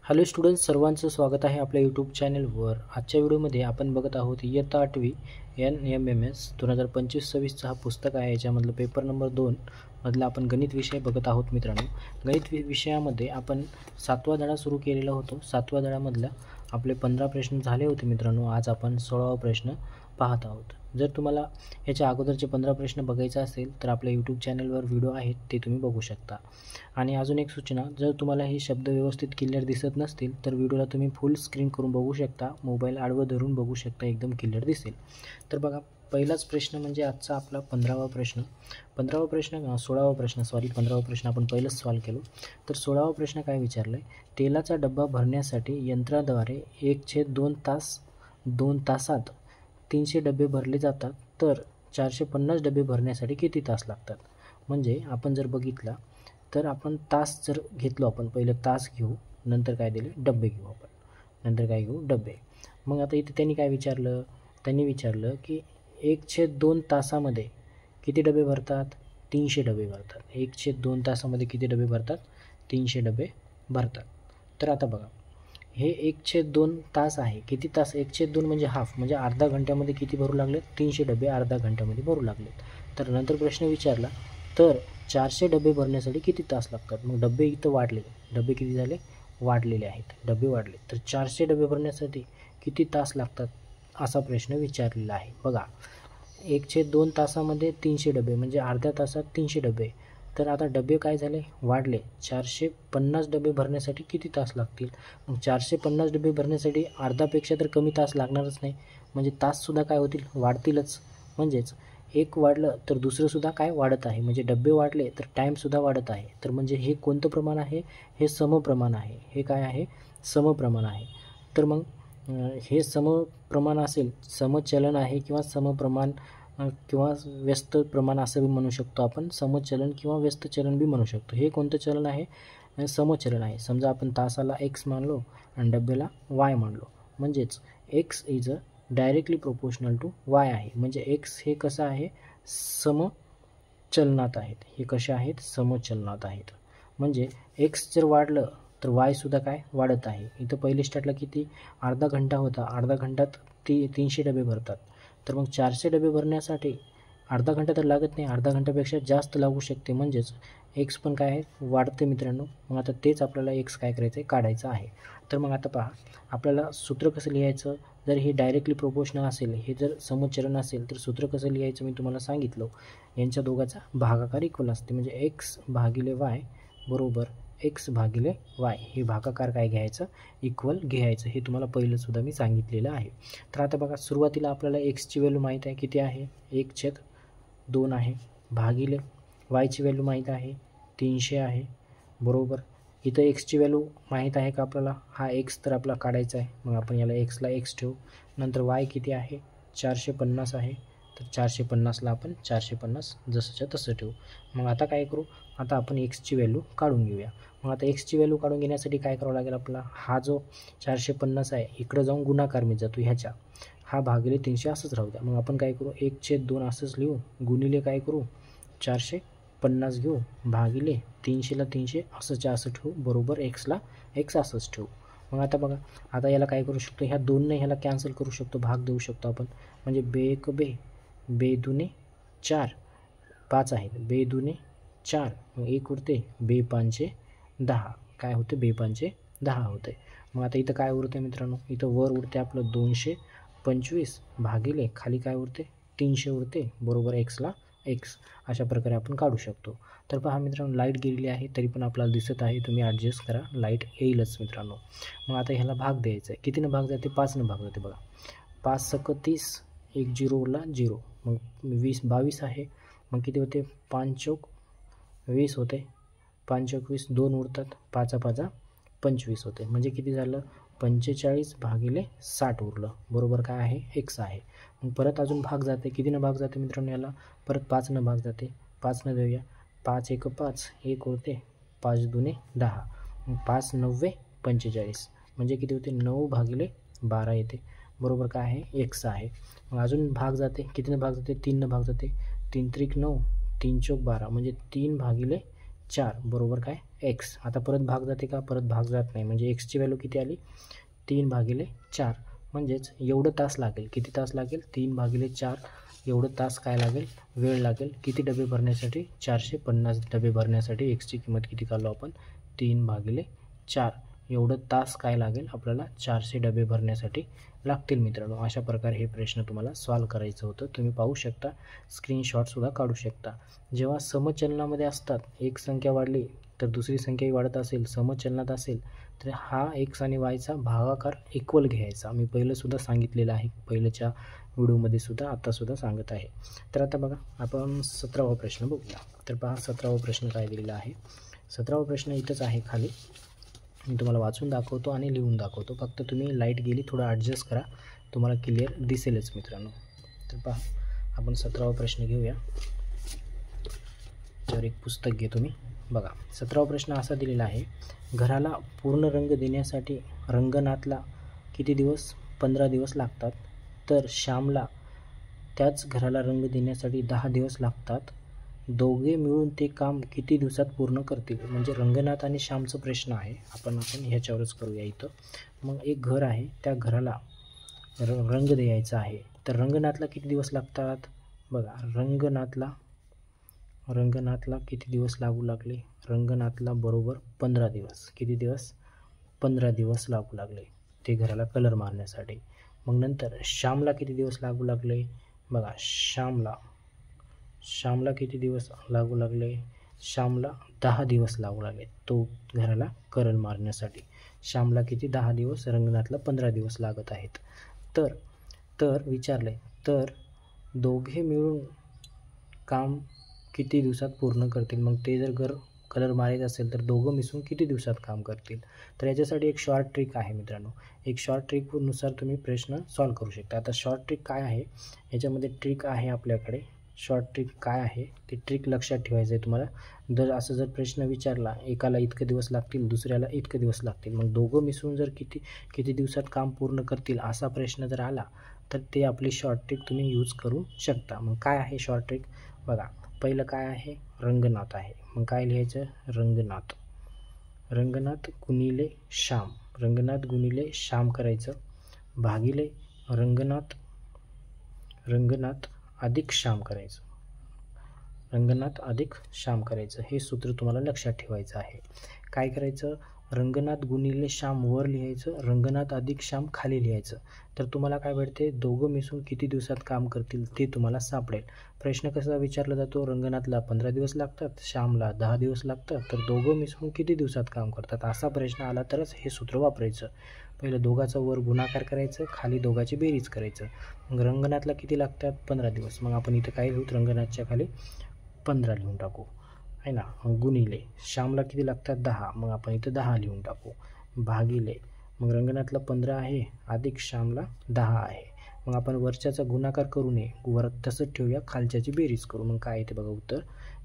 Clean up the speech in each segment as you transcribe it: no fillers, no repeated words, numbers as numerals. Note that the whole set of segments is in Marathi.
हॅलो स्टुडंट्स, सर्वांचं स्वागत आहे आपल्या यूट्यूब चॅनलवर. आजच्या व्हिडिओमध्ये आपण बघत आहोत इयत्ता 8वी NMMS 2025-26 हा पुस्तक आहे. याच्यामधलं पेपर नंबर 2 मधला आपण गणित विषय बघत आहोत. मित्रांनो, गणित विषयामध्ये आपण 7वा धडा सुरू केलेला होतो. 7व्या धड्यामधला आपले 15 प्रश्न झाले होते. मित्रांनो, आज आपण 16वा प्रश्न पाहत आहोत. जर तुम्हाला याच्या अगोदरचे 15 प्रश्न बघायचा असेल तर आपल्या यूट्यूब चॅनलवर व्हिडिओ आहेत, ते तुम्ही बघू शकता. आणि अजून एक सूचना, जर तुम्हाला हे शब्द व्यवस्थित क्लिअर दिसत नसतील तर व्हिडिओला तुम्ही फुल स्क्रीन करून बघू शकता, मोबाईल आडवं धरून बघू शकता, एकदम क्लिअर दिसेल. तर बघा, पहिलाच प्रश्न म्हणजे आजचा आपला 15वा प्रश्न 16वा प्रश्न आपण पहिलंच सॉल्व केलो. तर 16वा प्रश्न काय विचारलं आहे, तेलाचा डब्बा भरण्यासाठी यंत्राद्वारे 1/2 तासात 300 डबे भरले जातात, तर 450 डबे भरण्यासाठी किती तास लागतात. म्हणजे आपण जर बघितला तर आपण तास जर घेतलो, आपण पहिलं तास घेऊ, नंतर काय दिले, डबे घेऊ. आपण नंतर काय घेऊ, डबे. मग आता इथे त्यांनी विचारलं की 1/2 तासामध्ये किती डबे भरतात, 300 डबे भरतात. 1/2 तासामध्ये किती डबे भरतात, 300 डबे भरतात. तर आता बघा, हे 1/2 तास आहे. किती तास, 1/2 म्हणजे हाफ, म्हणजे अर्धा घंट्यामध्ये किती भरू लागले, 300 डबे अर्धा घंट्यामध्ये भरू लागलेत. तर नंतर प्रश्न विचारला, तर 400 डबे भरण्यासाठी किती तास लागतात. मग डबे इथं वाढले, डबे किती झाले, वाढलेले आहेत, डबे वाढले. तर 400 डबे भरण्यासाठी किती तास लागतात असा प्रश्न विचारलेला आहे. बघा, 1/2 तासामध्ये 300 डबे म्हणजे अर्ध्या तासात 300 डबे. तर आता डबे काय झाले, वाढले. 450 डबे भरण्यासाठी किती तास लागतील. मग 450 डबे भरण्यासाठी अर्धापेक्षा तर कमी तास लागणारच नाही, म्हणजे ताससुद्धा काय होतील, वाढतीलच. म्हणजेच एक वाढलं तर दुसरंसुद्धा काय वाढत आहे, म्हणजे डबे वाढले तर टाईमसुद्धा वाढत आहे. तर म्हणजे हे कोणतं प्रमाण आहे, हे समप्रमाण आहे. हे काय आहे, समप्रमाण आहे. तर मग हे समप्रमाण असेल, समचलन आहे किंवा समप्रमाण किंवा व्यस्त प्रमाण असं बी म्हणू शकतो आपण. समचलन किंवा व्यस्त चलन बी म्हणू शकतो. हे कोणतं चलन आहे, समचलन आहे. समजा आपण तासाला x मानलो आणि डब्याला y मानलो, म्हणजेच x is directly proportional to y आहे. म्हणजे x हे कसं आहे, समचलनात आहेत. हे कसे आहेत, समचलनात आहेत. म्हणजे x जर वाढलं तर y सुद्धा काय वाढत आहे. इथं पहिले स्टार्टला किती, अर्धा घंटा होता, अर्धा घंट्यात 300 डबे भरतात. तर मग 400 डबे भरण्यासाठी अर्धा घंटा तर लागत नाही, अर्धा घंट्यापेक्षा जास्त लागू शकते. म्हणजेच एक्स पण काय आहे, वाढते मित्रांनो. मग आता तेच आपल्याला एक्स काय करायचं आहे, काढायचं आहे. तर मग आता पहा, आपल्याला सूत्र कसं लिहायचं, जर हे डायरेक्टली प्रोपोर्शनल असेल, हे जर समचलन असेल तर सूत्र कसं लिहायचं मी तुम्हाला सांगितलं. यांच्या दोघाचा भागाकार इक्वल असते, म्हणजे एक्स भागिले वाय बरोबर एक्स भागिले वाय. हे भागाकार काय घ्यायचं, इक्वल घ्यायचं. हे तुम्हाला पहिलंसुद्धा मी सांगितलेलं आहे. तर आता बघा, सुरुवातीला आपल्याला एक्सची व्हॅल्यू माहीत आहे, किती आहे, 1/2 आहे, भागिले वायची व्हॅल्यू माहीत आहे, 300 आहे, बरोबर. इथं एक्सची व्हॅल्यू माहीत आहे का आपल्याला, हा एक्स तर आपला काढायचा आहे. मग आपण याला एक्सला एक्स ठेवू. नंतर वाय किती आहे, 450 आहे. तर 450ला आपण 450 जसंच्या तसं ठेवू. मग आता काय करू, आता आपण एक्सची व्हॅल्यू काढून घेऊया. मग आता एक्सची व्हॅल्यू काढून घेण्यासाठी काय करावं लागेल आपल्याला, हा जो 450 आहे इकडं जाऊन गुणाकार मी जातो ह्याच्या, हा भागिले 300 असंच राहू द्या. मग आपण काय करू, 1/2 असंच लिहू, गुणिले काय करू, 450 घेऊ, भागिले 300ला 300 असंच्या असं ठेवू, बरोबर एक्सला एक्स असंच ठेवू. मग आता बघा, आता याला काय करू शकतो, ह्या 2ने ह्याला कॅन्सल करू शकतो, भाग देऊ शकतो आपण. म्हणजे बे 1 बे, बे 2 4, 5 आहेत, बे 2 4, मग 1 उरते, बे 5 10, काय होते, बे 5 10 होते. मग आता इथं काय उरते मित्रांनो, इथं वर उरते आपलं 225 भागिले खाली काय उरते, 300 उरते, बरोबर एक्सला एक्स. अशा प्रकारे आपण काढू शकतो. तर पहा मित्रांनो, लाईट गेलेली आहे तरी पण आपल्याला दिसत आहे, तुम्ही ॲडजस्ट करा, लाईट येईलच मित्रांनो. मग आता ह्याला भाग द्यायचा आहे, कितीनं भाग जाते, 5नं भाग जाते. बघा, 5 × 30, 1 0 उरला 0, मग 22 आहे. मग किती होते, 5 चौक 20 होते, 5 चौक 20, 2 उरतात, 5 5 25 होते. म्हणजे किती झालं, 45 भागिले 60 उरलं, बरोबर काय आहे, एक्स आहे. मग परत अजून भाग जाते, कितीनं भाग जाते मित्रांनो, याला परत 5नं भाग जाते, 5नं देऊया, 5 1 5, 1 उरते, 5 2 10, मग 5 9 45, म्हणजे किती होते, 9 भागिले 12 येते, बरोबर काय आहे, एक्स आहे. मग अजून भाग जाते, कितीनं भाग जाते, 3नं भाग जाते, 3 3 9, 3 चौक 12, म्हणजे 3 भागिले 4 बरोबर काय एक्स. आता परत भाग जाते का? परत भाग जात नाही. म्हणजे एक्सची व्हॅल्यू किती आली? 3/4. म्हणजेच एवढं तास लागेल. किती तास लागेल? 3/4 एवढं तास काय लागेल? वेळ लागेल. किती डबे भरण्यासाठी? 450 डबे भरण्यासाठी एक्सची किंमत किती काढलो आपण? 3/4 एवढं तास काय लागेल आपल्याला? 400 डबे भरण्यासाठी लागतील मित्रांनो. अशा प्रकारे हे प्रश्न तुम्हाला सॉल्व करायचं होतं. तुम्ही पाहू शकता, स्क्रीनशॉटसुद्धा काढू शकता. जेव्हा समचलनामध्ये असतात, एक संख्या वाढली तर दुसरी संख्याही वाढत असेल, समचलनात असेल तर हा एक्स आणि वायचा भागाकार इक्वल घ्यायचा. मी पहिलंसुद्धा सांगितलेलं आहे, पहिल्याच्या व्हिडिओमध्ये सुद्धा, आत्तासुद्धा सांगत आहे. तर आता बघा, आपण 17वा प्रश्न बघूया. तर पहा 17वा प्रश्न काय दिलेला आहे. 17वा प्रश्न इथंच आहे खाली. मी तुम्हाला वाचून दाखवतो आणि लिहून दाखवतो. फक्त तुम्ही लाईट गेली थोडं ॲडजस्ट करा, तुम्हाला क्लिअर दिसेलच मित्रांनो. तर पहा, आपण 17वा प्रश्न घेऊया. त्याच्यावर एक पुस्तक घेतो मी. बघा, 17वा प्रश्न असा दिलेला आहे. घराला पूर्ण रंग देण्यासाठी रंगनाथला किती दिवस? 15 दिवस लागतात. तर श्यामला त्याच घराला रंग देण्यासाठी 10 दिवस लागतात. दोघे मिळून ते काम किती दिवसात पूर्ण करतील? म्हणजे रंगनाथ आणि श्यामचा प्रश्न आहे. आपण ह्याच्यावरच करूया इथं. मग एक घर आहे, त्या घराला रंग द्यायचा आहे. तर रंगनाथला किती दिवस लागतात? बघा, रंगनाथला किती दिवस लागू लागले? रंगनाथला बरोबर 15 दिवस. किती दिवस? 15 दिवस लागू लागले ते घराला कलर मारण्यासाठी. मग नंतर श्यामला किती दिवस लागू लागले? बघा, श्यामला किती दिवस लागू लागले? श्यामला 10 दिवस लागू लागले तो घराला कलर मारण्यासाठी. श्यामला किती? 10 दिवस. रंगनाथला 15 दिवस लागत आहेत. तर विचारले, तर दोघे मिळून काम किती दिवसात पूर्ण करतील? मग ते जर घर कलर मारायचं असेल तर दोघं मिसळून किती दिवसात काम करतील? तर याच्यासाठी एक शॉर्ट ट्रिक आहे मित्रांनो. एक शॉर्ट ट्रिकनुसार तुम्ही प्रश्न सॉल्व करू शकता. आता शॉर्ट ट्रिक काय आहे? याच्यामध्ये ट्रिक आहे आपल्याकडे. शॉर्ट ट्रिक काय आहे ती ट्रिक लक्षात ठेवायचं आहे तुम्हाला. जर प्रश्न विचारला, एकाला इतके दिवस लागतील, दुसऱ्याला इतके दिवस लागतील, मग दोघं मिसळून जर किती दिवसात काम पूर्ण करतील असा प्रश्न जर आला तर ते आपली शॉर्ट ट्रिक तुम्ही यूज करू शकता. मग काय आहे शॉर्ट ट्रिक? बघा, पहिलं काय आहे? रंगनाथ आहे. मग काय लिहायचं? रंगनाथ गुणिले श्याम. रंगनाथ गुणिले श्याम करायचं, भागिले रंगनाथ अधिक श्याम करायचं. रंगनाथ अधिक श्याम करायचं. हे सूत्र तुम्हाला लक्षात ठेवायचं आहे. काय करायचं? रंगनाथ गुणिले श्याम वर लिहायचं, रंगनाथ अधिक श्याम खाली लिहायचं. तर तुम्हाला काय भेटते? दोघं मिसळून किती दिवसात काम करतील ते तुम्हाला सापडेल. प्रश्न कसा विचारला जातो? रंगनाथला 15 दिवस लागतात, श्यामला 10 दिवस लागतात, तर दोघं मिसळून किती दिवसात काम करतात असा प्रश्न आला तरच हे सूत्र वापरायचं. पहिलं दोघाचा वर गुणाकार करायचं, खाली दोघाची बेरीज करायचं. मग रंगनाथला किती लागतात? 15 दिवस. मग आपण इथं काय लिहू? रंगनाथच्या खाली 15 लिहून टाकू आहे ना. गुणिले श्यामला किती लागतात? 10. मग आपण इथं 10 लिहून टाकू. भागिले मग रंगनाथला 15 आहे, अधिक श्यामला 10 आहे. मग आपण वरच्याचा गुणाकार करू नये, वर तसंच ठेवूया, खालच्याची बेरीज करू. मग काय येते बघा उत्तर?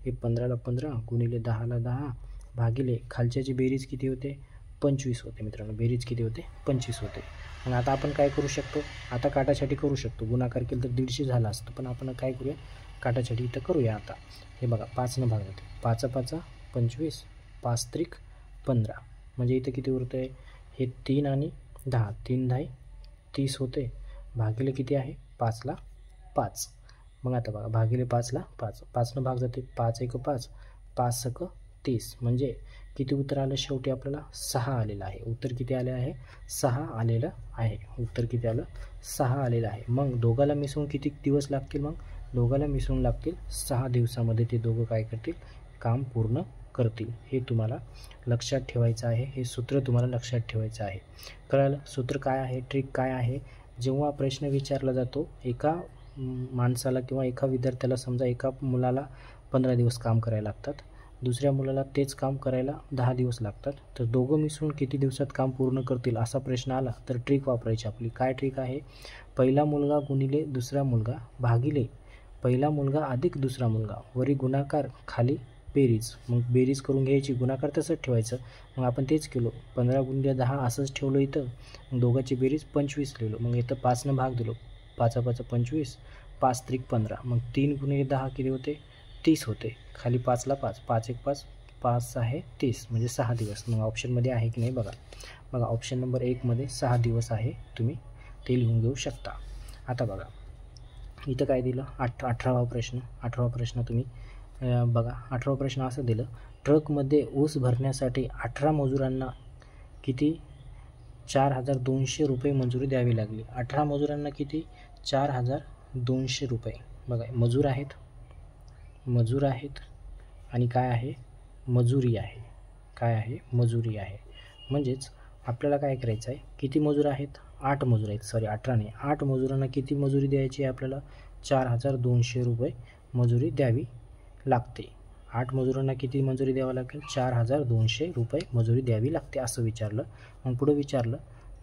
हे 15ला 15 गुणिले 10ला 10 भागिले खालच्याची बेरीज किती होते? 25 होते मित्रांनो. बेरीज किती होते? 25 होते. मग आता आपण काय करू शकतो? आता काटाछाटी करू शकतो. गुणाकार केलं तर 150 झाला असतं, पण आपण काय करूया? काटाछाटी इथं करूया. आता हे बघा, 5 भाग जाते. 5 5 25, 5 त्रिक 15. म्हणजे इथं किती उरतं आहे? हे 3 आणि 10, 3 10 30 होते. भागिले किती आहे? 5ला 5. मग आता बघा, भागिले 5ला 5, 5 भाग जाते. 5 1 5, 5 1 30. म्हणजे किती उत्तर आलं शेवटी आपल्याला? 6 आलेलं आहे. उत्तर किती आले आहे? 6 आलेलं आहे. उत्तर किती आलं? 6 आलेलं आहे. मग दोघाला मिसळून किती दिवस लागतील? मग दोघाला मिसळून लागतील 6 दिवसामध्ये ते दोघं काय करतील? काम पूर्ण करतील. हे तुम्हाला लक्षात ठेवायचं आहे. हे सूत्र तुम्हाला लक्षात ठेवायचं आहे. कळलं? सूत्र काय आहे? ट्रिक काय आहे? जेव्हा प्रश्न विचारला जातो, एका माणसाला किंवा एका विद्यार्थ्याला, समजा एका मुलाला 15 दिवस काम करायला लागतात, दुसऱ्या मुलाला तेच काम करायला 10 दिवस लागतात, तर दोघं मिसळून किती दिवसात काम पूर्ण करतील असा प्रश्न आला तर ट्रिक वापरायची आपली. काय ट्रिक आहे? पहिला मुलगा गुणिले दुसरा मुलगा भागिले पहिला मुलगा अधिक दुसरा मुलगा, वरी गुणाकार, खाली बेरीज. मग बेरीज करून घ्यायची, गुणाकार तसंच ठेवायचं. मग आपण तेच केलो, 15 गुणिले 10 असंच ठेवलं इथं. मग दोघांची बेरीज 25 लिहिलो. मग इथं 5 भाग दिलो, 5 5 25, 5 त्रिक 15. मग 3 गुणिले 10 किती होते? 30 होते. खाली 5ला 5, 5 1 5, 5 आहे 30 म्हणजे 6 दिवस. मग ऑप्शनमध्ये आहे की नाही बघा. बघा ऑप्शन नंबर 1मध्ये 6 दिवस आहे, तुम्ही ते लिहून घेऊ शकता. आता बघा इथं काय दिलं, 18वा प्रश्न तुम्ही बघा. 18वा प्रश्न असं दिलं, ट्रकमध्ये ऊस भरण्यासाठी 18 मजुरांना किती 4,200 रुपये मजुरी द्यावी लागली. 18 मजुरांना किती 4,200 रुपये. बघा मजूर आहेत आणि काय आहे मजुरी आहे. काय आहे मजुरी आहे. म्हणजेच आपल्याला काय करायचं आहे, किती मजूर आहेत 8 मजूर आहेत, सॉरी 18 नाही, 8 मजुरांना किती मजुरी द्यायची आहे आपल्याला 4,200 रुपये मजुरी द्यावी लागते. 8 मजुरांना किती मजुरी द्यावी लागेल 4,200 रुपये मजुरी द्यावी लागते असं विचारलं. मग पुढे विचारलं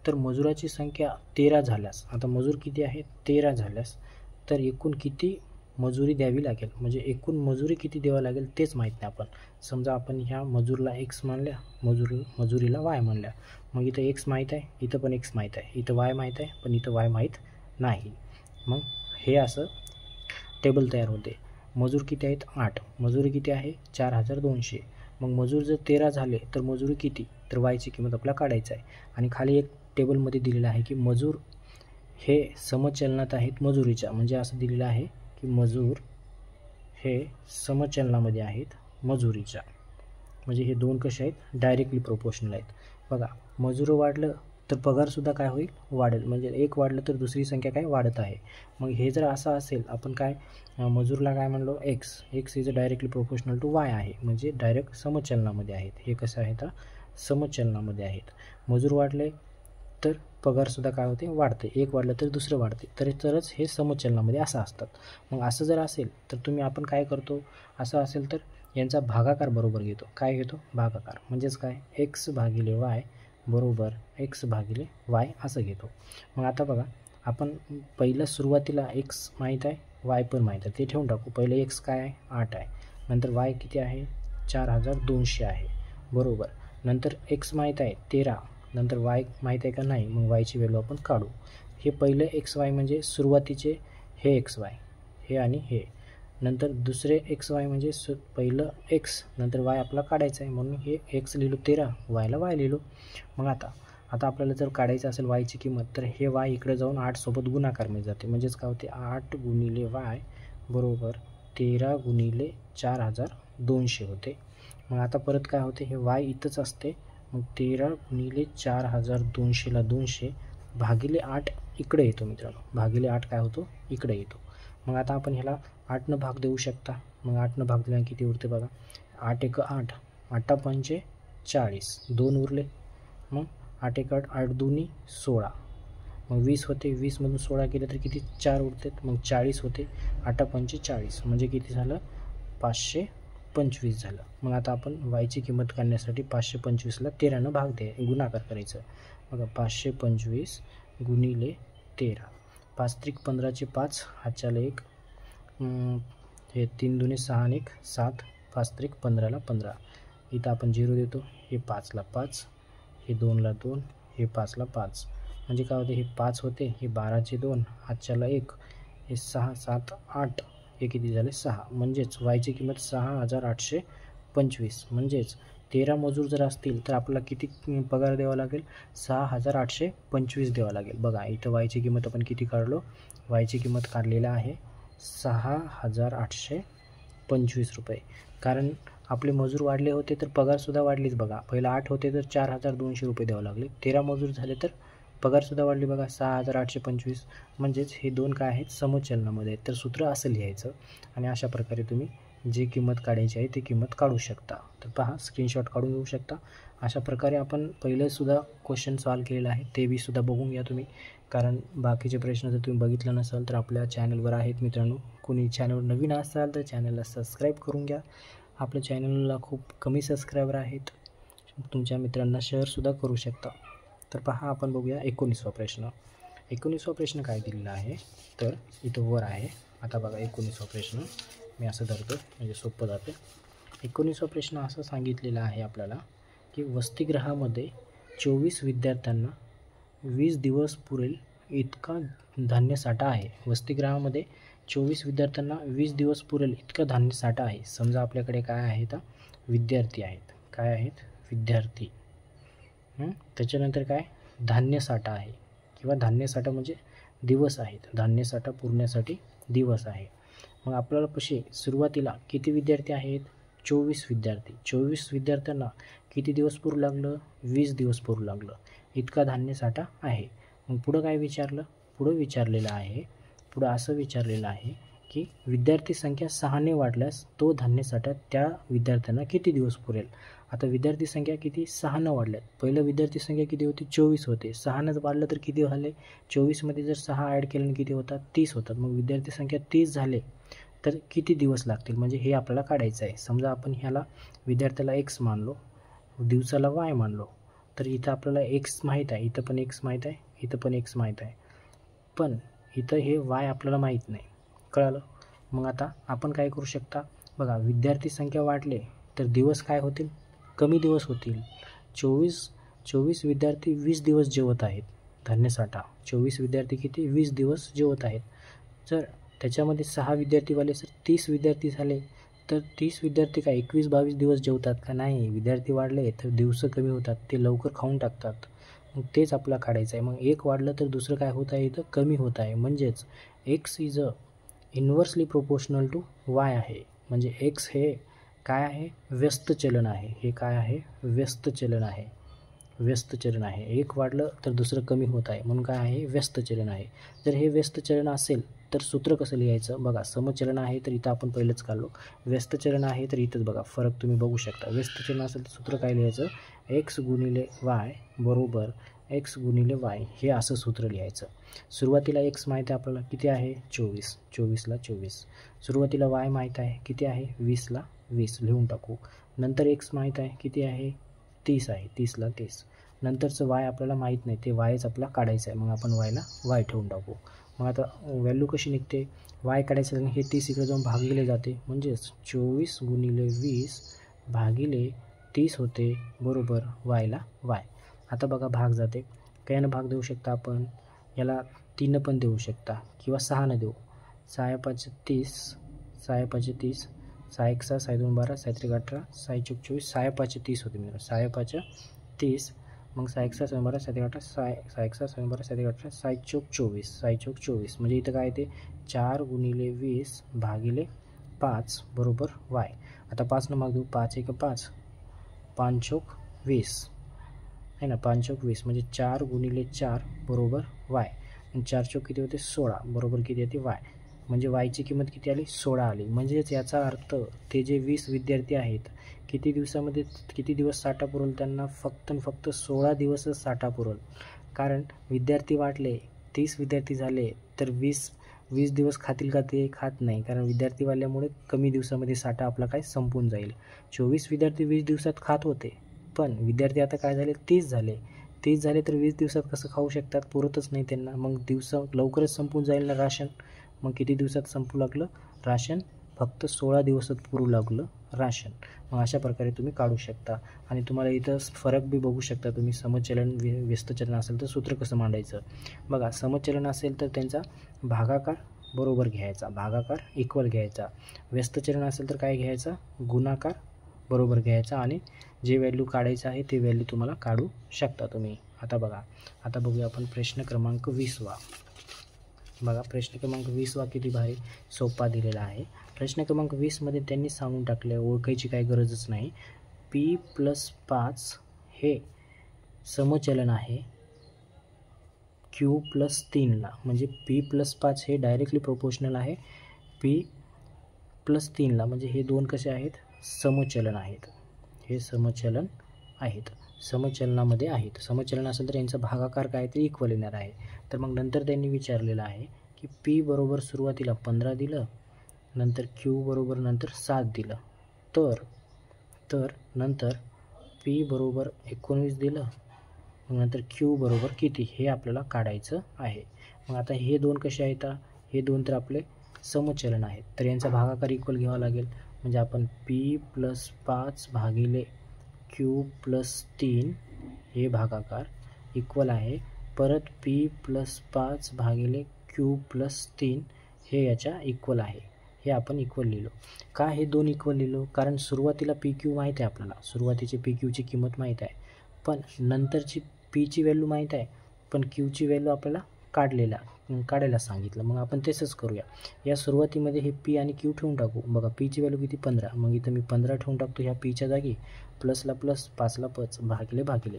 तर मजुराची संख्या 13 झाल्यास, आता मजूर किती आहेत 13 झाल्यास तर एकूण किती मजुरी द्यावी लागेल, म्हणजे एकूण मजुरी किती द्यावं लागेल तेच माहीत नाही. आपण समजा आपण ह्या मजूरला x मानल्या, मजुरीला y मानल्या. मग इथं x माहीत आहे, इथं पण x माहीत आहे, इथं y माहीत आहे, पण इथं y माहीत नाही. मग हे असं टेबल तयार होते. मजूर किती आहेत 8, मजुरी किती आहे 4,200. मग मजूर जर 13 झाले तर मजुरी किती, तर वायची किंमत आपल्याला काढायचं आहे. आणि खाली एक टेबलमध्ये दिलेलं आहे की मजूर हे समचलनात आहेत मजुरीच्या, म्हणजे असं दिलेलं आहे की मजूर हे समचलनामध्ये आहेत मजुरीच्या, म्हणजे हे दोन कसे आहेत डायरेक्टली प्रोपोर्शनल आहेत. बघा मजूर वाढलं तर पगारसुद्धा काय होईल वाढेल, म्हणजे एक वाढलं तर दुसरी संख्या काय वाढत आहे. मग हे जर असं असेल, आपण काय मजूरला काय म्हणलो x is directly proportional to y आहे, म्हणजे डायरेक्ट समचलनामध्ये आहेत. हे कसं आहे तर समचलनामध्ये आहेत. मजूर वाढले तर पगारसुद्धा काय होते वाढते, एक वाढलं तर दुसरं वाढते, तरच हे समचलनामध्ये असं असतात. मग असं जर असेल तर आपण काय करतो, असं असेल तर यांचा भागाकार बरोबर घेतो. काय घेतो भागाकार, म्हणजेच काय x भागिले y बरोबर x भागिले y असं घेतो. मग आता बघा आपण पहिलं सुरुवातीला x माहीत आहे y पण माहीत आहे, ते ठेवून टाकू. पहिले x काय आहे 8 आहे, नंतर y किती आहे 4,200 आहे बरोबर. नंतर x माहीत आहे 13, नंतर y माहीत आहे का नाही, मग y ची व्हॅल्यू आपण काढू. हे पहिले xy म्हणजे सुरुवातीचे हे xy हे आणि हे, नंतर दुसरे xy म्हणजे पहिलं x नंतर y आपला काढायचं आहे, म्हणून हे x लिहिलो 13, yला y लिहिलो. मग आता आपल्याला जर काढायचं असेल y ची किंमत, तर हे y इकडे जाऊन 8 सोबत गुणाकारमध्ये जाते, म्हणजेच काय होते 8 गुणिले y बरोबर 13 गुणिले 4,200 होते. मग आता परत काय होते, हे y इथंच असते, मग 13 गुणिले 4,200ला 200 भागिले 8 इकडे येतो मित्रांनो, भागिले 8 काय होतो इकडे येतो. मग आता आपण ह्याला 8 भाग देऊ शकता. मग 8 भाग दिल्याने किती उरते बघा, 8 एक 8, 8 पंचे 40, 2 उरले. मग 8 एक 8, 8 दुनी 16, मग 20 होते, 20मधून 16 केले तर किती 4 उरते, मग 40 होते, 8 पंचे 40 म्हणजे किती झालं 525 झालं. मग आता आपण वायची किंमत काढण्यासाठी 525ला 13नं भाग गुणाकार करायचं. बघा 525 गुणिले 13, 5 त्रिक 15चे 5, हातच्याला 1, हे 3 दुने 6 आणि 1 7, 5 त्रिक 15ला 15. इथं आपण 0 देतो, हे 5ला 5, हे 2ला 2, हे 5ला 5, म्हणजे काय होते हे 5 होते, हे 12चे 2, हातच्याला 1, हे 6 7 8, हे किती झाले 6, म्हणजेच वायची किंमत 6,825. म्हणजेच 13 मजूर जर असतील तर आपल्याला किती पगार द्यावा लागेल 6,825 द्यावा लागेल. बघा इथं वायची किंमत आपण किती काढलो, वायची किंमत काढलेला आहे 6,825 रुपये. कारण आपले मजूर वाढले होते तर पगारसुद्धा वाढलीच. बघा पहिलं 8 होते तर 4,200 रुपये द्यावं लागले, 13 मजूर झाले तर पगारसुद्धा वाढली बघा 6,825. म्हणजेच हे दोन काय आहेत समचलनामध्ये आहेत. तर सूत्र असं लिहायचं आणि अशा प्रकारे तुम्ही जी किंमत काढायची आहे ती किंमत काढू शकता. तर पहा स्क्रीनशॉट काढून घेऊ शकता. अशा प्रकारे आपण पहिलेसुद्धा क्वेश्चन सॉल्व केलेला आहे, ते बी सुद्धा बघून घ्या तुम्ही. कारण बाकीचे प्रश्न जर तुम्ही बघितलं नसाल तर आपल्या चॅनलवर आहेत मित्रांनो. कोणी चॅनलवर नवीन असाल तर चॅनलला सबस्क्राईब करून घ्या. आपल्या चॅनलला खूप कमी सबस्क्रायबर आहेत, तुमच्या मित्रांना शेअरसुद्धा करू शकता. तर पहा आपण बघूया 19वा प्रश्न. 19वा प्रश्न काय दिलेला आहे तर इथं वर आहे. आता बघा 19वा प्रश्न मी असं धरतो म्हणजे सोपं जातं. 19वा प्रश्न असं सांगितलेला आहे आपल्याला की वसतिगृहामध्ये 24 विद्यार्थ्यांना 20 दिवस पुरेल इतका धान्यसाठा आहे. वसतिगृहामध्ये 24 विद्यार्थ्यांना 20 दिवस पुरेल इतका धान्यसाठा आहे. समजा आपल्याकडे काय आहे तर विद्यार्थी आहेत. काय आहेत? विद्यार्थी. त्याच्यानंतर काय? धान्यसाठा आहे किंवा धान्यसाठा म्हणजे दिवस आहेत. धान्यसाठा पुरण्यासाठी दिवस आहे. मग आपल्याला कसे सुरुवातीला किती विद्यार्थी आहेत? 24 विद्यार्थी. 24 विद्यार्थ्यांना किती दिवस पुरू लागलं? 20 दिवस पुरू लागलं. इतका धान्यसाठा आहे. मग पुढं काय विचारलं? पुढं असं विचारलेलं आहे की विद्यार्थी संख्या 6ने वाढल्यास तो धान्यसाठा त्या विद्यार्थ्यांना किती दिवस पुरेल? आता विद्यार्थी संख्या किती? 6ने वाढल्यात. पहिलं विद्यार्थी संख्या किती होती? 24 होते. 6ने वाढलं तर किती झाले? 24मध्ये जर 6 ॲड केल्याने किती होतात? 30 होतात. मग विद्यार्थी संख्या 30 झाले तर किती दिवस लागतील? म्हणजे हे आपल्याला काढायचं आहे. समजा आपण ह्याला विद्यार्थ्याला x मानलो, दिवसाला y मानलो, तर इथं आपल्याला x माहीत आहे, इथं पण x माहीत आहे, इथं पण x माहीत आहे, पण इथं हे y आपल्याला माहीत नाही. कळालं? मग आता आपण काय करू शकता? बघा, विद्यार्थी संख्या वाढले तर दिवस काय होतील? कमी दिवस होतील. 24 विद्यार्थी 20 दिवस जेवत आहेत. धान्यसाठा 24 विद्यार्थी किती? 20 दिवस जेवत आहेत. जर त्याच्यामध्ये 6 विद्यार्थी वाले सर 30 विद्यार्थी झाले तर 30 विद्यार्थी काय 21-22 दिवस जेवतात का? नाही. विद्यार्थी वाढले तर दिवस कमी होतात, ते लवकर खाऊन टाकतात. मग तेच आपल्याला काढायचं आहे. मग एक वाढलं तर दुसरं काय होत आहे? इथं कमी होत आहे. म्हणजेच x is inversely proportional to y आहे. म्हणजे x हे काय आहे? व्यस्त चलन आहे. हे काय आहे? व्यस्त चलन आहे. व्यस्त चलन आहे. एक वाढलं तर दुसरं कमी होत आहे, म्हणून काय आहे? व्यस्त चलन आहे. जर हे व्यस्त चलन असेल तर सूत्र कसं लिहायचं? बघा, समचलन आहे तर इथं आपण पहिलंच काढलो. व्यस्त चलन आहे तर इथंच बघा फरक तुम्ही बघू शकता. व्यस्त चलन असेल तर सूत्र काय लिहायचं? x गुणिले y बरोबर x गुणिले y, हे असं सूत्र लिहायचं. सुरुवातीला x माहीत आहे आपल्याला किती आहे? 24. 24ला 24. सुरुवातीला y माहीत आहे किती आहे? 20ला 20 लिहून टाकू. नंतर x माहीत आहे किती आहे? 30 आहे. 30ला 30. नंतरचं y आपल्याला माहीत नाही, ते yच आपल्याला काढायचं आहे. मग आपण yला y ठेवून टाकू. मग आता व्हॅल्यू कशी निघते? y काढायचं हे 30 इकडे जाऊन भागिले जाते, म्हणजेच 24 गुणिले 20 भागिले 30 होते बरोबर yला y. आता बघा भाग जाते. कायनं भाग देऊ शकता आपण? याला 3 पण देऊ शकता किंवा 6 देऊ. 6 5 30, 6 5 30, 6 1 6, 6 2 12, 6 3 18, 6 4 24, 6 5 30 होते मित्रांनो. 6 5 30, मग 6 1 6, 6 12, 6 3 18, 6 1 6, 6 12, 6 3 18, 6 4 24, 6 4 24. म्हणजे इथं काय ते 4 गुणिले 20 भागिले 5 बरोबर y. आता 5 भाग देऊ. 5 1 5, 5 चौक 20 आहे ना, 5 चौक 20 म्हणजे 4 गुणिले 4 बरोबर y. 4 चौक किती होते? 16 बरोबर किती येते? y. म्हणजे yची किंमत किती आली? 16 आली. म्हणजेच याचा अर्थ ते जे 20 विद्यार्थी आहेत किती दिवसामध्ये किती दिवस साठा पुरवल? त्यांना फक्त 16 दिवसच साठा पुरवल. कारण विद्यार्थी वाढले, 30 विद्यार्थी झाले तर 20 दिवस खातील का? ते खात नाही, कारण विद्यार्थी वाढल्यामुळे कमी दिवसामध्ये साठा आपला काय संपून जाईल. 24 विद्यार्थी 20 दिवसात खात होते, पण विद्यार्थी आता काय झाले? 30 झाले. 30 झाले तर 20 दिवसात कसं खाऊ शकतात? पुरतच नाही त्यांना. मग लवकरच संपून जाईल ना राशन. मग किती दिवसात संपू लागलं राशन? फक्त 16 दिवसात पुरू लागलं राशन. मग अशा प्रकारे तुम्ही काढू शकता. आणि तुम्हाला इथं फरक बी बघू शकता तुम्ही. समचलन व्यस्त चलन असेल तर सूत्र कसं मांडायचं? बघा, समचलन असेल तर त्यांचा भागाकार बरोबर घ्यायचा, भागाकार इक्वल घ्यायचा. व्यस्त चलन असेल तर काय घ्यायचा? गुणाकार बरोबर घ्यायचा. आणि जे व्हॅल्यू काढायचं आहे ते व्हॅल्यू तुम्हाला काढू शकता तुम्ही. आता बघा, आता बघूया आपण प्रश्न क्रमांक 20वा. बघा, प्रश्न क्रमांक 20वा किती भारी सोपा दिलेला आहे. प्रश्न क्रमांक 20मध्ये त्यांनी सांगून टाकले, ओळखायची काही गरजच नाही. p+5 हे समचलन आहे q+3ला. म्हणजे p+5 हे डायरेक्टली प्रोपोर्शनल आहे p+3ला. म्हणजे हे दोन कसे आहेत? समचलन आहेत. हे समचलन आहेत, समचलनामध्ये आहेत. समचलन असेल तर यांचा भागाकार काय ते इक्वल येणार आहे. तर मग नंतर त्यांनी विचारलेलं आहे की p बरोबर सुरुवातीला 15 दिलं, नंतर q बरोबर नंतर 7 दिलं, तर नंतर p बरोबर 19 दिलं, मग नंतर q बरोबर किती हे आपल्याला काढायचं आहे. मग आता हे दोन कसे आहेत? हे दोन तर आपले समचलन आहेत, तर यांचा भागाकार इक्वल घ्यावा लागेल. म्हणजे आपण p+5 भागिले q+3 हे भागाकार इक्वल आहे. परत p+5 भागिले q+3 हे याच्या इक्वल आहे. हे आपण इक्वल लिहिलो. का हे 2 इक्वल लिहिलो? कारण सुरुवातीला पी क्यू माहीत आहे आपल्याला, सुरुवातीची पी क्यूची किंमत माहीत आहे, पण नंतरची पीची व्हॅल्यू माहीत आहे, पण क्यूची व्हॅल्यू आपल्याला काढायला सांगितलं. मग आपण तसंच करूया. या सुरुवातीमध्ये हे पी आणि क्यू ठेवून टाकू. बघा पीची व्हॅल्यू किती 15, मग इथं मी 15 ठेवून टाकतो ह्या पीच्या जागी, प्लसला प्लस 5ला 5 भागिले.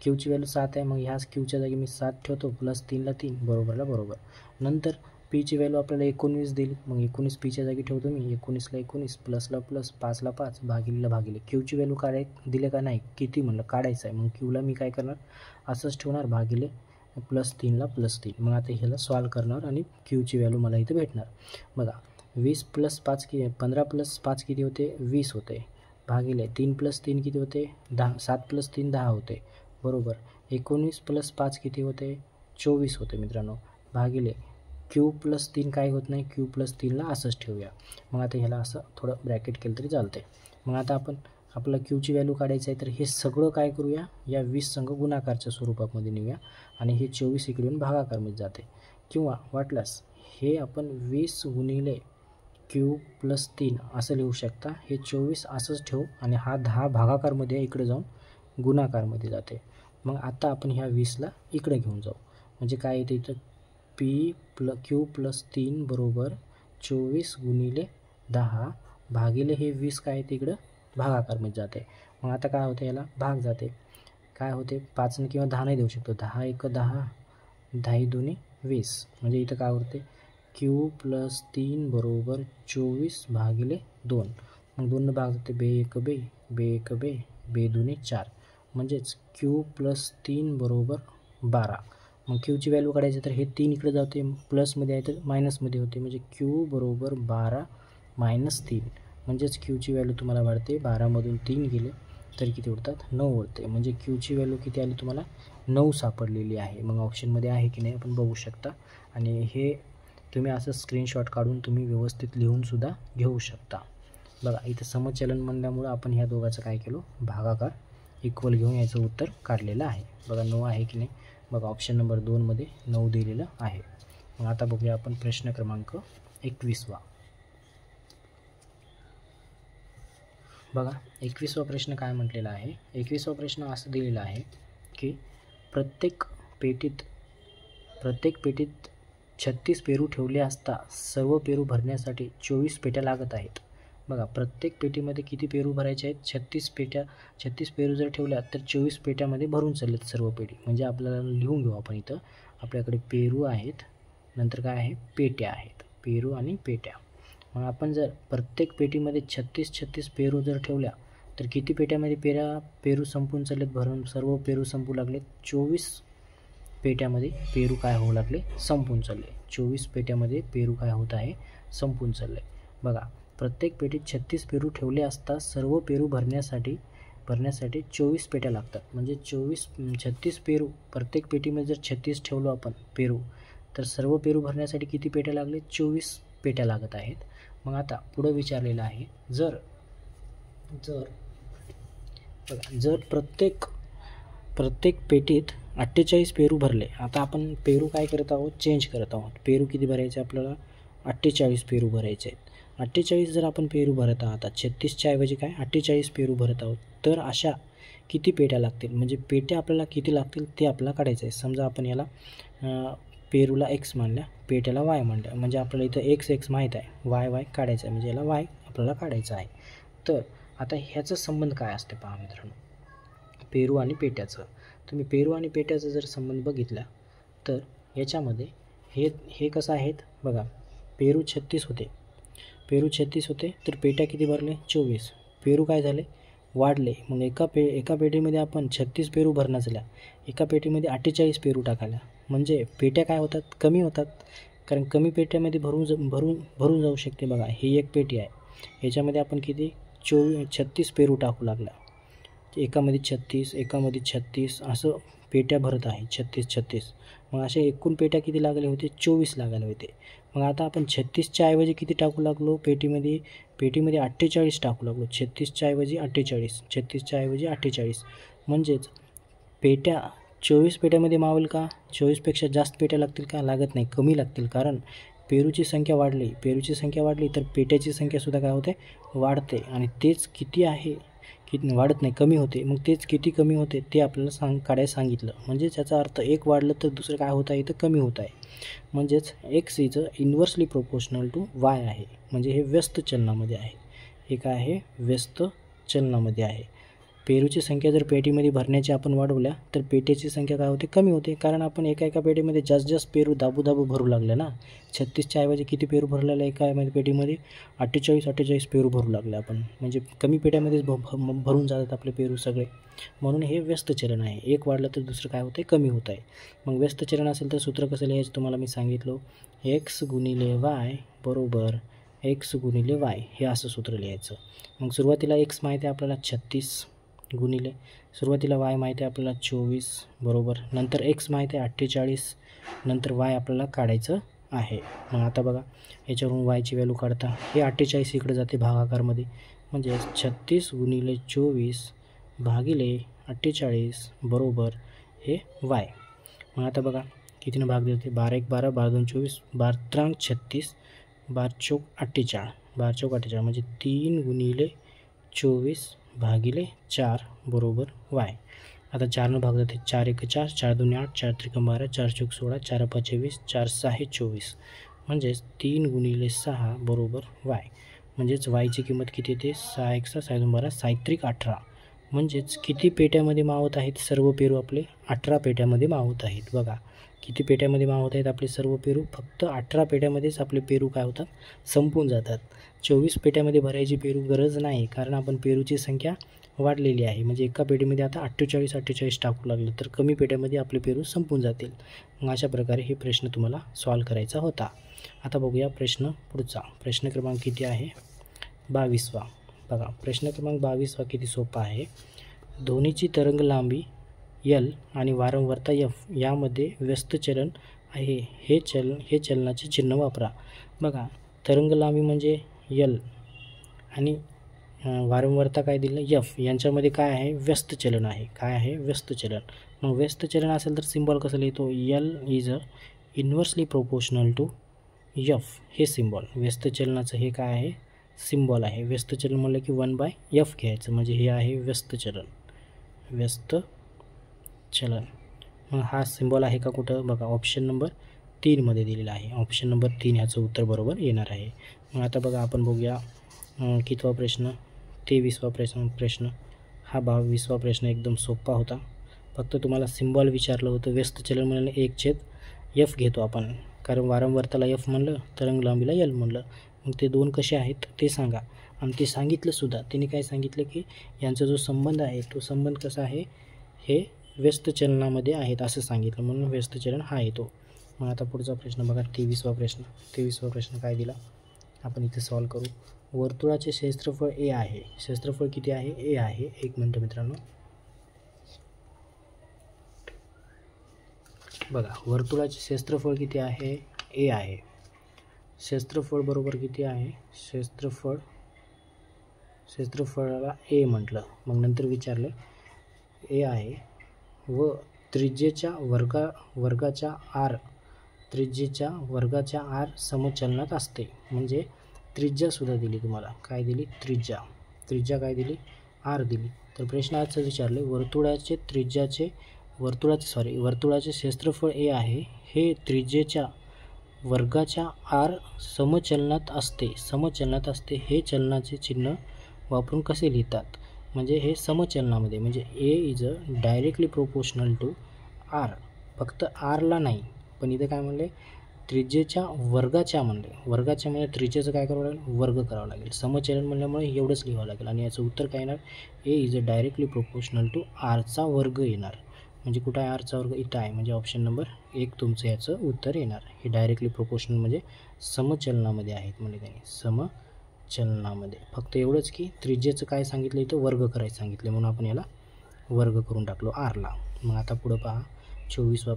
क्यूची व्हॅल्यू 7 आहे, मग ह्याच क्यूच्या जागी मी 7 ठेवतो, प्लस 3ला 3 बरोबरला बरोबर. नंतर पीची व्हॅल्यू आपल्याला 19 दिली, मग 19 पीच्या जागी ठेवतो मी, 19ला 19 प्लसला प्लस 5ला 5 भागिले. क्यूची व्हॅल्यू दिले का नाही, किती म्हणलं काढायचं आहे, मग क्यूला मी काय करणार असंच ठेवणार भागिले प्लस 3ला प्लस 3. मग आता ह्याला सॉल्व करणार आणि क्यूची व्हॅल्यू मला इथं भेटणार. बघा 20 प्लस 5 15 प्लस 5 किती होते 20 होते, भागिले 3 प्लस 3 किती होते 10, 7 प्लस 3 10 होते बरोबर. 19 प्लस 5 किती होते 24 होते मित्रांनो, भागिले क्यू प्लस 3 काय होत नाही, क्यू प्लस 3ला असंच ठेवूया. मग आता ह्याला असं थोडं ब्रॅकेट केलं तरी चालते. मग आता आपण आपला क्यूची व्हॅल्यू काढायचं आहे, तर हे सगळं काय करूया, या 20 संघ गुणाकारच्या स्वरूपामध्ये नेऊया आणि हे 24 इकडून भागाकारमध्ये जाते. किंवा वाटल्यास हे आपण 20 गुणिले क्यू प्लस 3 असं लिहू शकता. हे 24 असंच ठेवू आणि हा 10 भागाकारमध्ये इकडे जाऊन गुणाकारमध्ये जाते. मग आता आपण ह्या 20ला इकडे घेऊन जाऊ, म्हणजे काय येते इथं क्यू प्लस 3 बरोबर 24 गुणिले 10 भागिले हे 20 काय येते इकडं भागाकारमध्ये जाते. मग आता काय होते, याला भाग जाते, काय होते 5 किंवा 10 नाही देऊ शकतो, 10 1 10, 10 2 20, म्हणजे इथं काय होते क्यू प्लस 3 बरोबर 24 भागिले 2. मग 2 भाग जाते, बे 1 बे, बे 1 बे, बे 2 4, म्हणजेच क्यू प्लस 3 बरोबर 12. मग क्यूची व्हॅल्यू काढायची, तर हे 3 इकडे जाते, प्लसमध्ये आहे तर मायनसमध्ये होते, म्हणजे क्यू बरोबर 12 मायनस 3, म्हणजेच क्यूची व्हॅल्यू तुम्हाला वाढते 12मधून 3 गेले तर किती उरतात 9 उरते. म्हणजे क्यूची व्हॅल्यू किती आली तुम्हाला 9 सापडलेली आहे. मग ऑप्शनमध्ये आहे की नाही आपण बघू शकता. आणि हे तुम्ही असं स्क्रीनशॉट काढून तुम्ही व्यवस्थित लिहूनसुद्धा घेऊ शकता. बघा इथं समचलन म्हणल्यामुळं आपण ह्या दोघांचं काय केलं भागाकार इक्वल घेऊन याचं उत्तर काढलेलं आहे. बघा 9 आहे की नाही, बघा ऑप्शन नंबर 2मध्ये 9 दिलेलं आहे. मग आता बघूया आपण प्रश्न क्रमांक 21. बघा 21वा प्रश्न काय म्हटलेला आहे. 21वा प्रश्न असं दिलेला आहे की प्रत्येक पेटीत 36 पेरू ठेवले असता सर्व पेरू भरण्यासाठी 24 पेट्या लागत आहेत. बघा प्रत्येक पेटीमध्ये किती पेरू भरायचे आहेत 36 पेरू जर ठेवल्या तर 24 पेट्यामध्ये भरून चाललेत सर्व पेटी. म्हणजे आपल्याला लिहून घेऊ आपण इथं, आपल्याकडे पेरू आहेत, नंतर काय आहे पेट्या आहेत, पेरू आणि पेट्या. मग आपण जर प्रत्येक पेटीमध्ये 36 पेरू जर ठेवल्या तर किती पेट्यामध्ये पेरू संपून चाललेत भरून, सर्व पेरू संपू लागलेत 24 पेट्यामध्ये पेरू काय होऊ लागले संपून चालले. 24 पेट्यामध्ये पेरू काय होत आहे संपून चालले. बघा प्रत्येक पेटीत 36 पेरू ठेवले असता सर्व पेरू भरण्यासाठी 24 पेट्या लागतात. म्हणजे 36 पेरू प्रत्येक पेटीमध्ये जर 36 ठेवलो आपण पेरू तर सर्व पेरू भरण्यासाठी किती पेट्या लागले 24 पेट्या लागत आहेत. मग आता पुढं विचारलेलं आहे जर प्रत्येक पेटीत 48 पेरू भरले. आता आपण पेरू काय करत आहोत चेंज करत आहोत. पेरू किती भरायचे आपल्याला 48 पेरू भरायचे आहेत. 48 जर आपण पेरू भरत आहात 36च्या ऐवजी काय 48 पेरू भरत आहोत, तर अशा किती पेट्या लागतील, म्हणजे पेट्या आपल्याला किती लागतील ते आपल्याला काढायचं आहे. समजा आपण याला पेरूला x मानल्या, पेट्याला y मानल्या, म्हणजे आपल्याला इथं x माहीत आहे, y काढायचं आहे, म्हणजे याला y आपल्याला काढायचं आहे. तर आता ह्याचा संबंध काय असते पहा मित्रांनो, पेरू आणि पेट्याचं. तुम्ही पेरू आणि पेट्याचा जर संबंध बघितला तर याच्यामध्ये हे कसं आहेत बघा, पेरू 36 होते तर पेट्या किती भरले 24. पेरू काय झाले वाढले, मग एका पेटीमध्ये आपण 36 पेरू भरणं झाल्या, एका पेटीमध्ये 48 पेरू टाकायला, म्हणजे पेट्या काय होतात कमी होतात, कारण कमी पेट्यामध्ये भरून जाऊ शकते. बघा ही एक पेटी आहे, ह्याच्यामध्ये आपण किती 36 पेरू टाकू लागला, एकामध्ये 36 असं पेट्या भरत आहे 36. मग अशा एकूण पेट्या किती लागले होते 24 लागायला होते. मग आता आपण 36च्या ऐवजी किती टाकू लागलो पेटीमध्ये 48 टाकू लागलो. 36च्या ऐवजी 48, म्हणजेच पेट्या 24 पेट्यामध्ये मावेल का, 24पेक्षा जास्त पेट्या लागतील का, लागत नाही, कमी लागतील. कारण पेरूची संख्या वाढली तर पेट्याची संख्यासुद्धा काय होते, वाढते. आणि तेच किती आहे, किती वाढत नाही, कमी होते. मग तेच किती कमी होते ते आपल्याला काढायला सांगितलं. म्हणजे त्याचा अर्थ एक वाढलं तर दुसरं काय होत आहे, इथं कमी होत आहे. म्हणजेच x is inversely proportional to y आहे. म्हणजे हे व्यस्त चलनामध्ये आहे. हे काय आहे, व्यस्त चलनामध्ये आहे. पेरूची संख्या जर पेटीमध्ये भरण्याची आपण वाढवल्या तर पेटीची संख्या काय होते, कमी होते. कारण आपण एका पेटीमध्ये जास्त पेरू दाबू भरू लागले ना. 36च्या ऐवजी किती पेरू भरलेलं एका पेटीमध्ये, 48 पेरू भरू लागले आपण. म्हणजे कमी पेट्यामध्येच भरून जातात आपले पेरू सगळे. म्हणून हे व्यस्त चलन आहे. एक वाढलं तर दुसरं काय होतं, कमी होत आहे. मग व्यस्त चलन असेल तर सूत्र कसं लिहायचं तुम्हाला मी सांगितलं, एक्स गुणिले वाय बरोबर एक्स गुणिले वाय, हे असं सूत्र लिहायचं. मग सुरुवातीला एक्स माहिती आहे आपल्याला 36 गुणिले सुरुवातीला वाय माहिती आहे आपल्याला 24 बरोबर, नंतर एक्स माहिती आहे 48, नंतर वाय आपल्याला काढायचं आहे. मग आता बघा याच्यावरून वायची व्हॅल्यू काढता, हे 48 इकडे जाते भागाकारमध्ये. म्हणजे 36 गुणिले 24 भागिले 48 बरोबर हे वाय. मग आता बघा कितीनं भाग देते, 12 1 12, 12 2 24, 12 36, 12 चौक 48, 12 चौक 48 म्हणजे 3 गुणिले 24 भागिले 4 बरोबर वाय. आता 4नं भाग जाते, 4 1 4, 4 2 8, 4 3 12, 4 चौक 16, 4 5 24, 4 6 24 म्हणजेच 3 गुणिले 6 बरोबर वाय. म्हणजेच वायची किंमत किती येते, 6 1 6, 6 2 12, 6 3 18. म्हणजेच किती पेट्यामध्ये मावत आहेत सर्व पेरू आपले, 18 पेट्यामध्ये मावत आहेत. बघा किती पेट्यामध्ये मावत आहेत आपले सर्व पेरू, फक्त 18 पेट्यामध्येच आपले पेरू काय होतात, संपून जातात. 24 पेट्यामध्ये भरायची पेरू गरज नाही, कारण आपण पेरूची संख्या वाढलेली आहे. म्हणजे एका पेटीमध्ये आता 48 टाकू लागलं तर कमी पेट्यामध्ये आपले पेरू संपून जातील. मग अशा प्रकारे हे प्रश्न तुम्हाला सॉल्व करायचा होता. आता बघूया प्रश्न पुढचा. प्रश्न क्रमांक किती आहे, 22वा. बघा प्रश्न क्रमांक 22वा किती सोपा आहे. ध्वनीची तरंग लांबी L आणि वारंवारता F यामध्ये व्यस्त चलन आहे. हे चलनाचे चिन्ह वापरा. बघा तरंग लांबी म्हणजे L आणि वारंवारता काय दिलं F, यांच्यामध्ये काय आहे, व्यस्त चलन आहे. काय आहे, व्यस्त चलन. मग व्यस्त चलन असेल तर सिम्बॉल कसं लिहितो, L is inversely proportional to F. हे सिम्बॉल व्यस्त चलनाचं हे काय आहे, सिम्बॉल आहे. व्यस्त चलन म्हणलं की 1/f घ्यायचं. म्हणजे हे आहे व्यस्त चलन, व्यस्त चलन. मग हा सिम्बॉल आहे का कुठं, बघा ऑप्शन नंबर 3 मध्ये दिलेला आहे. ऑप्शन नंबर 3 ह्याचं उत्तर बरोबर येणार आहे. मग आता बघा आपण बघूया कितवा प्रश्न, 23वा प्रश्न. हा 22वा प्रश्न एकदम सोपा होता. फक्त तुम्हाला सिम्बॉल विचारलं होतं. व्यस्त चलन म्हणलं 1/f घेतो आपण, कारण वारंवारताला F म्हणलं, तरंग लांबीला L म्हणलं. मग ते दोन कसे आहेत ते सांगा. आणि ते सांगितलं सुद्धा. त्यांनी काय सांगितलं की यांचा जो संबंध आहे तो संबंध कसा आहे, हे व्यस्त चलनामध्ये आहेत असं सांगितलं, म्हणून व्यस्त चलन हा येतो. मग आता पुढचा प्रश्न बघा 23वा प्रश्न काय दिला आपण इथे सॉल्व करू. वर्तुळाचे क्षेत्रफळ A आहे. क्षेत्रफळ किती आहे, A आहे. एक मिनटं मित्रांनो, बघा वर्तुळाचे क्षेत्रफळ किती आहे, A आहे. क्षेत्रफळ बरोबर किती आहे, क्षेत्रफळाला A म्हटलं. मग नंतर विचारलं A आहे व त्रिज्येच्या वर्गाच्या r समचलनात असते. म्हणजे त्रिज्यासुद्धा दिली तुम्हाला. काय दिली, त्रिज्या काय दिली, r दिली. तर प्रश्नाचं विचारले वर्तुळाचे क्षेत्रफळ A आहे, हे त्रिज्येच्या वर्गाच्या r समचलनात असते. हे चलनाचे चिन्ह वापरून कसे लिहितात. म्हणजे हे समचलनामध्ये, म्हणजे A is directly proportional to r. फक्त rला नाही, पण इथे काय म्हणले, त्रिज्येच्या वर्गाच्या म्हणले. वर्गाच्या म्हणजे त्रिज्येचं काय करावं लागेल, वर्ग करावं लागेल. समचलन म्हणल्यामुळे एवढंच लिहावं लागेल. आणि याचं उत्तर काय येणार, A is directly proportional to rचा वर्ग येणार. म्हणजे कुठं आहे rचा वर्ग, इथं आहे. म्हणजे ऑप्शन नंबर 1 तुमचं याचं उत्तर येणार. हे डायरेक्टली प्रोपोर्शनल म्हणजे समचलनामध्ये आहेत म्हणजे त्यांनी, समचलनामध्ये. फक्त एवढंच की त्रिज्येचं काय सांगितलं, इथं वर्ग करायचं सांगितलं, म्हणून आपण याला वर्ग करून टाकलो rला. मग आता पुढं पहा 24वा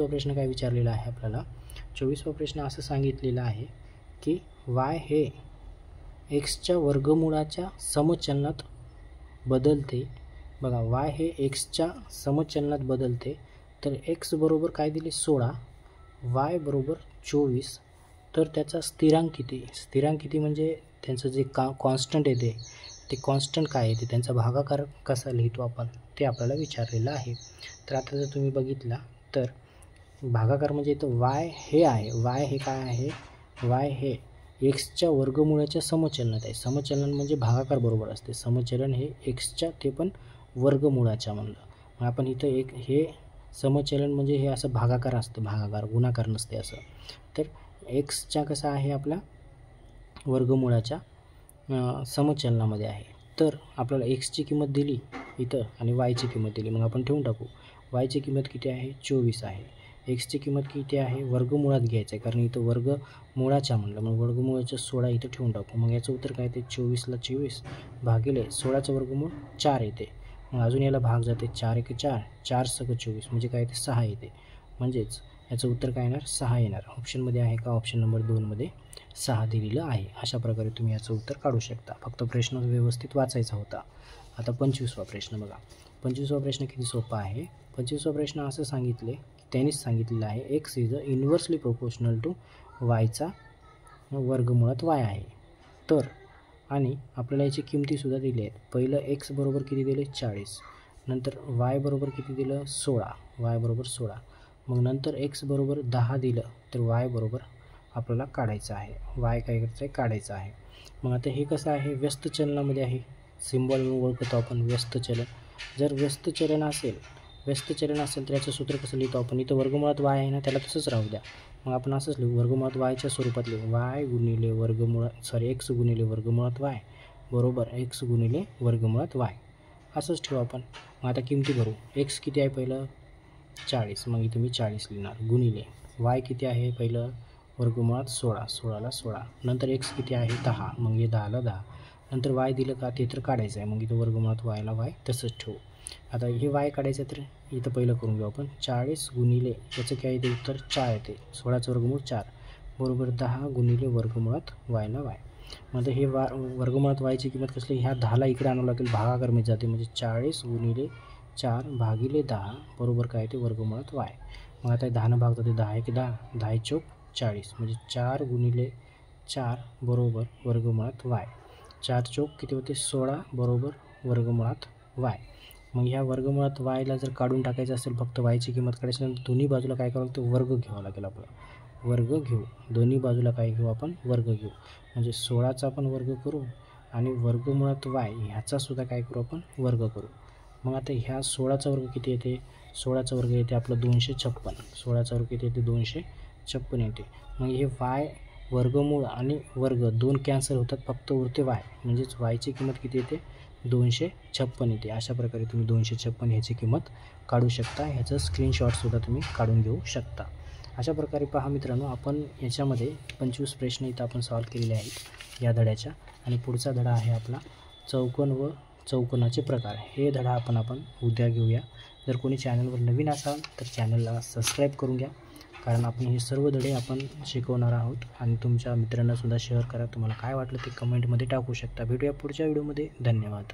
प्रश्न काय विचारलेला आहे आपल्याला. 24वा प्रश्न असं सांगितलेलं आहे की y हे एक्सच्या वर्गमूळाच्या समचलनात बदलते. बघा y हे एक्सच्या समचलनात बदलते. तर x बरोबर काय दिले 16, y बरोबर 24 तर त्याचा स्थिरांक किती म्हणजे त्यांचं जे कॉन्स्टंट येते ते कॉन्स्टंट काय येते, त्यांचा भागाकार कसा लिहितो आपण ते आपल्याला विचारलेलं आहे. तर आता जर तुम्ही बघितला तर भागाकार म्हणजे इथं y हे आहे, y हे काय आहे, y हे एक्सच्या वर्गमूळाच्या समचलनात आहे. समचलन म्हणजे भागाकार बरोबर असते, समचलन हे एक्सच्या ते पण वर्गमूळाच्या म्हणलं. मग आपण इथं एक हे समचलन म्हणजे हे असं भागाकार असतं, भागाकार गुणाकार नसते असं. तर एक्सच्या कसा आहे आपल्या वर्गमूळाच्या समचलनामध्ये आहे. तर आपल्याला एक्सची किंमत दिली इथं आणि वायची किंमत दिली, मग आपण ठेवून टाकू. वायची किंमत किती आहे, 24 आहे. एक्सची किंमत किती आहे, वर्गमुळात घ्यायचं आहे कारण इथं वर्गमुळाच्या म्हणलं, मग वर्गमुळाच्या 16 इथं ठेवून टाकू. मग याचं उत्तर काय ते 24ला 24 भागिले 16चं वर्गमूळ 4 येते. मग अजून याला भाग जाते, 4 1 4, 4 6 24 म्हणजे काय ते 6 येते. म्हणजेच याचं उत्तर काय येणार, 6 येणार. ऑप्शनमध्ये आहे का, ऑप्शन नंबर 2मध्ये 6 दिलेलं आहे. अशा प्रकारे तुम्ही याचं उत्तर काढू शकता. फक्त प्रश्न व्यवस्थित वाचायचा होता. आता 25वा प्रश्न बघा. 25वा प्रश्न किती सोपा आहे. 25वा प्रश्न असं सांगितले, त्यांनीच सांगितलेलं आहे x is inversely proportional to वायचा वर्गमुळात वाय आहे. तर आणि आपल्याला याची किमतीसुद्धा दिली आहेत. पहिलं एक्स बरोबर किती दिले 40, नंतर वाय बरोबर किती दिलं 16, वाय बरोबर 16, मग नंतर एक्स बरोबर 10 दिलं तर वाय बरोबर आपल्याला काढायचं आहे, वाय काय करायचं आहे काढायचं आहे. मग आता हे कसं आहे, व्यस्त चलनामध्ये आहे, सिम्बॉल ओळखतो आपण व्यस्त चलन. जर व्यस्त चलन असेल तर याचं सूत्र कसं लिहितो आपण, इथं वर्गमुळात वाय आहे ना त्याला तसंच राहू द्या. मग आपण असंच लिहू, वर्गमुळात वायच्या स्वरूपात लिहू, वाय गुणिले एक्स गुणिले वर्गमुळात वाय बरोबर एक्स गुणिले वर्गमुळात वाय असंच ठेवू आपण. मग आता किमती भरू. एक्स किती आहे पहिलं 40, मग इथं मी 40 लिहिणार, गुणिले वाय किती आहे पहिलं वर्गमुळात 16, 16ला 16, नंतर एक्स किती आहे 10, मग हे 10ला 10, नंतर वाय दिलं का ते तर काढायचं आहे, मग इथं वर्गमुळात वायला वाय तसंच ठेवू. आता हे वाय काढायचं तर इथं पहिलं करून घेऊ आपण, 40 गुणिले याचं काय येते उत्तर 4 येते, 16चं वर्गमूळ 4 बरोबर 10 गुणिले वर्गमुळात वायला वाय. मग हे वर्गमुळात वायची किंमत कसली, ह्या 10ला इकडे आणावं लागेल, भागाकारमध्ये जाते, म्हणजे 40 गुणिले 4 भागिले 10 बरोबर काय ते वर्गमुळात वाय. मग आता 10 भाग जाते, 10 1 10, 10 चौक 40 म्हणजे 4 गुणिले 4 बरोबर वर्गमुळात वाय, 4 चौक किती होते 16 बरोबर वर्गमुळात वाय. मग ह्या वर्गमुळात वायला जर काढून टाकायचं असेल, फक्त वायची किंमत काढायची नंतर दोन्ही बाजूला काय करावं लागतं, वर्ग घ्यावं लागेल आपल्याला, वर्ग घेऊ. दोन्ही बाजूला काय घेऊ आपण, वर्ग घेऊ. म्हणजे 16चा आपण वर्ग करू आणि वर्गमुळात वाय ह्याचासुद्धा काय करू आपण वर्ग करू. मग आता ह्या 16चा वर्ग किती येते, 16चा वर्ग येते आपलं 256, 16चा वर्ग किती येते 256 येते. मग हे वाय वर्गमूळ आणि वर्ग दोन कॅन्सल होतात, फक्त उरते वाय, म्हणजेच वायची किंमत किती येते 256 येते. अशा प्रकारे तुम्ही 256 ह्याची किंमत काढू शकता. ह्याचं स्क्रीनशॉटसुद्धा तुम्ही काढून घेऊ शकता. अशा प्रकारे पहा मित्रांनो, आपण याच्यामध्ये 25 प्रश्न इथं आपण सॉल्व केलेले आहेत या धड्याच्या. आणि पुढचा धडा आहे आपला चौकोन व चौकोनाचे प्रकार. हे धडा आपण उद्या घेऊया. जर कोणी चॅनलवर नवीन असाल तर चॅनलला सबस्क्राईब करून घ्या, कारण आपण हे सर्व धडे आपण शिकवणार आहोत. आणि तुमच्या मित्रांनासुद्धा शेअर करा. तुम्हाला काय वाटलं ते कमेंटमध्ये टाकू शकता. भेटूया पुढच्या व्हिडिओमध्ये. धन्यवाद.